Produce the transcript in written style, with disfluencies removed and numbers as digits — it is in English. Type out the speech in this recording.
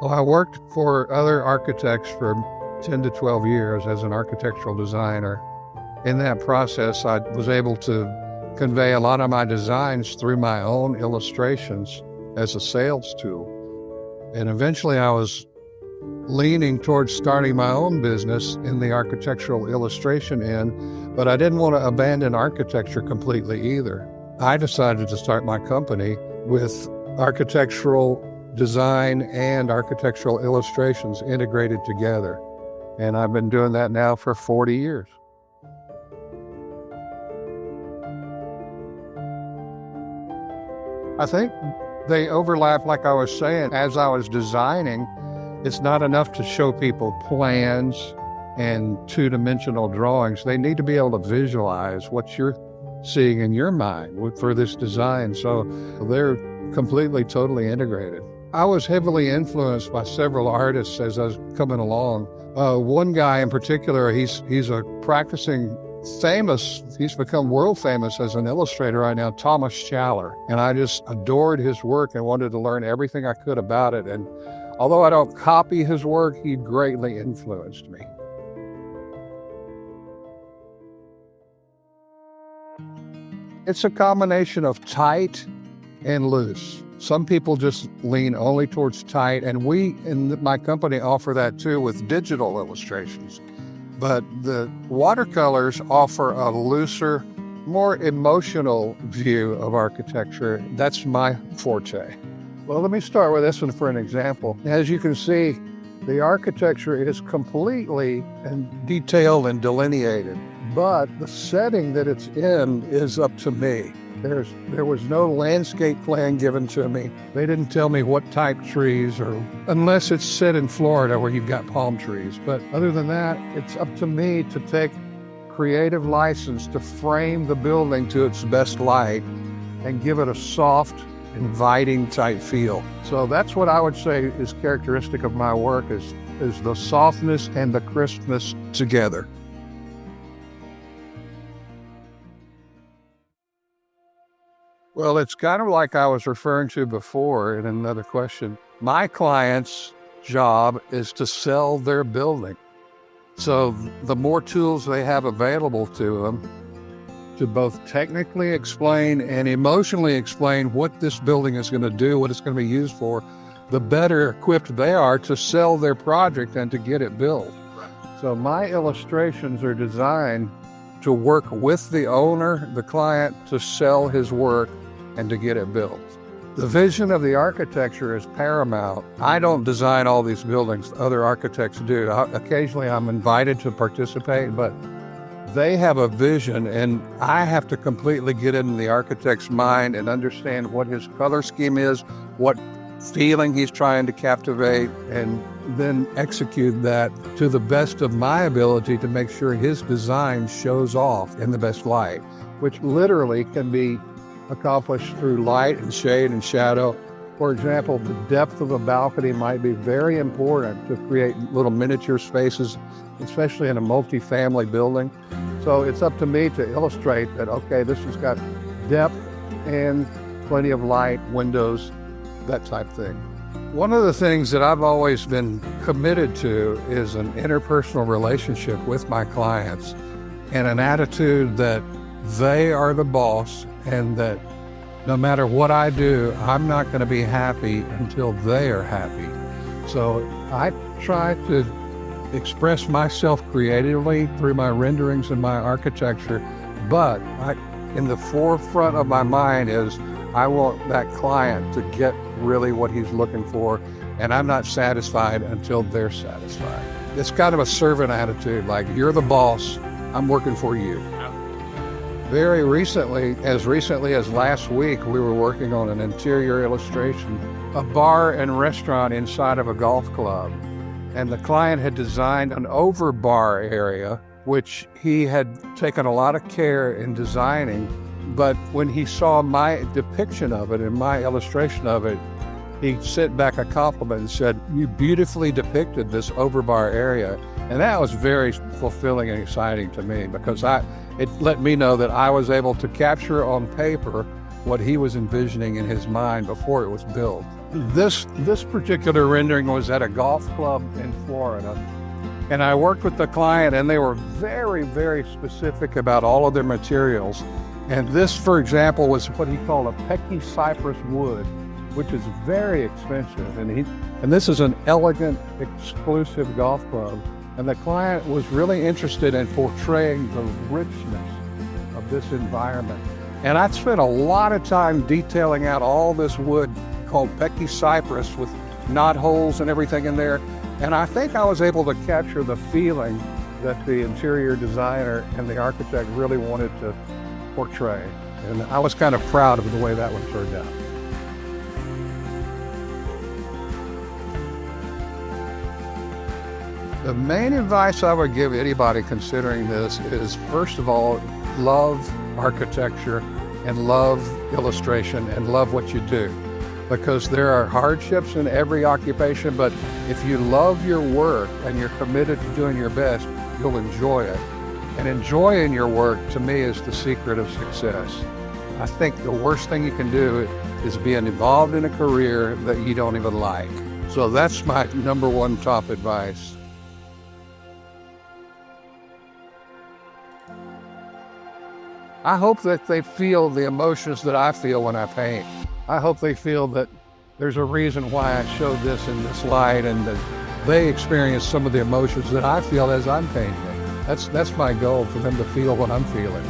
Well, I worked for other architects for 10 to 12 years as an architectural designer. In that process, I was able to convey a lot of my designs through my own illustrations as a sales tool. And eventually I was leaning towards starting my own business in the architectural illustration end, but I didn't want to abandon architecture completely either. I decided to start my company with architectural design and architectural illustrations integrated together. And I've been doing that now for 40 years. I think they overlap, like I was saying. As I was designing, it's not enough to show people plans and two-dimensional drawings. They need to be able to visualize what you're seeing in your mind for this design. So they're completely, totally integrated. I was heavily influenced by several artists as I was coming along. One guy in particular, he's a practicing famous, he's become world famous as an illustrator right now, Thomas Schaller. And I just adored his work and wanted to learn everything I could about it. And although I don't copy his work, he greatly influenced me. It's a combination of tight and loose. Some people just lean only towards tight, and we in my company offer that too with digital illustrations. But the watercolors offer a looser, more emotional view of architecture. That's my forte. Well, let me start with this one for an example. As you can see, the architecture is completely detailed and delineated, but the setting that it's in is up to me. There was no landscape plan given to me. They didn't tell me what type trees, or unless it's set in Florida where you've got palm trees. But other than that, it's up to me to take creative license to frame the building to its best light and give it a soft, inviting type feel. So that's what I would say is characteristic of my work is the softness and the crispness together. Well, it's kind of like I was referring to before in another question. My client's job is to sell their building. So the more tools they have available to them to both technically explain and emotionally explain what this building is going to do, what it's going to be used for, the better equipped they are to sell their project and to get it built. So my illustrations are designed to work with the owner, the client, to sell his work and to get it built. The vision of the architecture is paramount. I don't design all these buildings, other architects do. Occasionally I'm invited to participate, but they have a vision and I have to completely get into the architect's mind and understand what his color scheme is, what feeling he's trying to captivate, and then execute that to the best of my ability to make sure his design shows off in the best light, which literally can be accomplished through light and shade and shadow. For example, the depth of a balcony might be very important to create little miniature spaces, especially in a multi-family building. So it's up to me to illustrate that, okay, this has got depth and plenty of light, windows, that type thing. One of the things that I've always been committed to is an interpersonal relationship with my clients and an attitude that they are the boss and that no matter what I do, I'm not going to be happy until they are happy. So I try to express myself creatively through my renderings and my architecture, but in the forefront of my mind is I want that client to get really what he's looking for, and I'm not satisfied until they're satisfied. It's kind of a servant attitude, like you're the boss, I'm working for you. Very recently as last week, we were working on an interior illustration, a bar and restaurant inside of a golf club. And the client had designed an over bar area, which he had taken a lot of care in designing. But when he saw my depiction of it and my illustration of it, he sent back a compliment and said, "You beautifully depicted this overbar area." And that was very fulfilling and exciting to me, because it let me know that I was able to capture on paper what he was envisioning in his mind before it was built. This particular rendering was at a golf club in Florida. And I worked with the client, and they were very, very specific about all of their materials. And this, for example, was what he called a Pecky cypress wood, which is very expensive. And this is an elegant, exclusive golf club. And the client was really interested in portraying the richness of this environment. And I spent a lot of time detailing out all this wood called Pecky cypress with knot holes and everything in there. And I think I was able to capture the feeling that the interior designer and the architect really wanted to portray. And I was kind of proud of the way that one turned out. The main advice I would give anybody considering this is, first of all, love architecture and love illustration and love what you do. Because there are hardships in every occupation, but if you love your work and you're committed to doing your best, you'll enjoy it. And enjoying your work, to me, is the secret of success. I think the worst thing you can do is being involved in a career that you don't even like. So that's my number one top advice. I hope that they feel the emotions that I feel when I paint. I hope they feel that there's a reason why I showed this in this light, and that they experience some of the emotions that I feel as I'm painting it. That's my goal, for them to feel what I'm feeling.